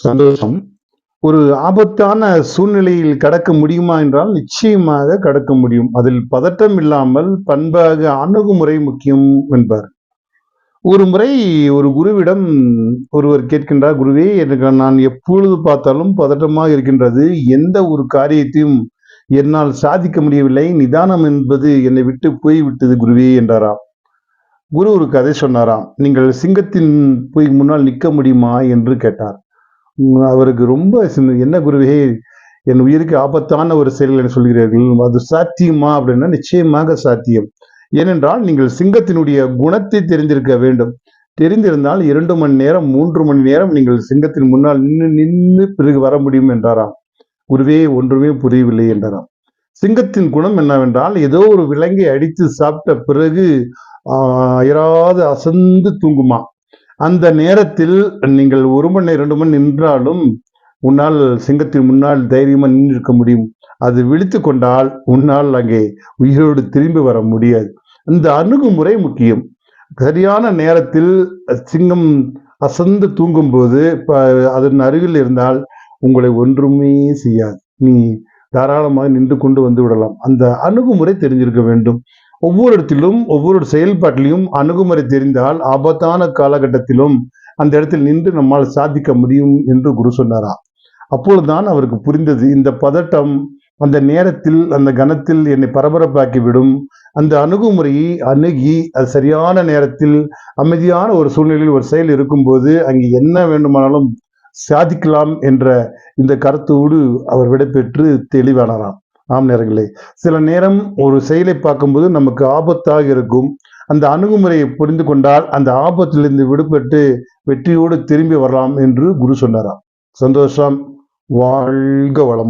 சந்தோஷம். ஒரு ஆபத்தான சூழ்நிலையில் கடக்க முடியுமா என்றால், நிச்சயமாக கடக்க முடியும். அதில் பதட்டம் இல்லாமல் பண்பாக அணுகுமுறை முக்கியம் என்பார். ஒரு முறை ஒரு குருவிடம் ஒருவர் கேட்கின்றார், "குருவே, எனக்கு நான் எப்பொழுது பார்த்தாலும் பதட்டமாக இருக்கின்றது. எந்த ஒரு காரியத்தையும் என்னால் சாதிக்க முடியவில்லை. நிதானம் என்பது என்னை விட்டு போய்விட்டது குருவே" என்றாராம். குரு ஒரு கதை சொன்னாராம். "நீங்கள் சிங்கத்தின் போய் முன்னால் நிற்க முடியுமா?" என்று கேட்டார். அவருக்கு ரொம்ப "என்ன குருவே, என் உயிருக்கு ஆபத்தான ஒரு செயல் என சொல்கிறீர்கள். அது சாத்தியமா?" அப்படின்னா, நிச்சயமாக சாத்தியம். ஏனென்றால் நீங்கள் சிங்கத்தினுடைய குணத்தை தெரிந்திருக்க வேண்டும். தெரிந்திருந்தால் 2 மணி நேரம், 3 மணி நேரம் நீங்கள் சிங்கத்தின் முன்னால் நின்னு நின்னு பிறகு வர முடியும் என்றாராம். குருவே, ஒன்றுமே புரியவில்லை என்றாராம். சிங்கத்தின் குணம் என்னவென்றால், ஏதோ ஒரு விலங்கை அடித்து சாப்பிட்ட பிறகு அயராது அசந்து தூங்குமாம். அந்த நேரத்தில் நீங்கள் 1 மணி 2 மணி நின்றாலும் உன்னால் சிங்கத்தின் முன்னால் தைரியமா நின்றிருக்க முடியும். அது விழித்துக் கொண்டால் உன்னால் அங்கே உயிரோடு திரும்பி வர முடியாது. இந்த அணுகுமுறை முக்கியம். சரியான நேரத்தில் சிங்கம் அசந்து தூங்கும்போது அதன் அருகில் இருந்தால் உங்களை ஒன்றுமே செய்யாது. நீ தாராளமாக நின்று கொண்டு வந்து விடலாம். அந்த அணுகுமுறை தெரிஞ்சிருக்க வேண்டும். ஒவ்வொரு இடத்திலும் ஒவ்வொரு செயல்பாட்டிலும் அணுகுமுறை தெரிந்தால் ஆபத்தான காலகட்டத்திலும் அந்த இடத்தில் நின்று நம்மால் சாதிக்க முடியும் என்று குரு சொன்னாராம். அப்பொழுதுதான் அவருக்கு புரிந்தது, இந்த பதட்டம் அந்த நேரத்தில் அந்த கணத்தில் என்னை பரபரப்பாக்கி விடும். அந்த அணுகுமுறையை அணுகி அது சரியான நேரத்தில் அமைதியான ஒரு சூழ்நிலையில் ஒரு செயல் இருக்கும்போது அங்கே என்ன வேண்டுமானாலும் சாதிக்கலாம் என்ற இந்த கருத்தோடு அவர் விடைபெற்று தெளிவானாராம். ஆம் நேரங்களே, சில நேரம் ஒரு செயலை பார்க்கும்போது நமக்கு ஆபத்தாக இருக்கும். அந்த அணுகுமுறையை புரிந்து கொண்டால் அந்த ஆபத்திலிருந்து விடுபட்டு வெற்றியோடு திரும்பி வரலாம் என்று குரு சொன்னாராம். சந்தோஷம். வாழ்க வளம்.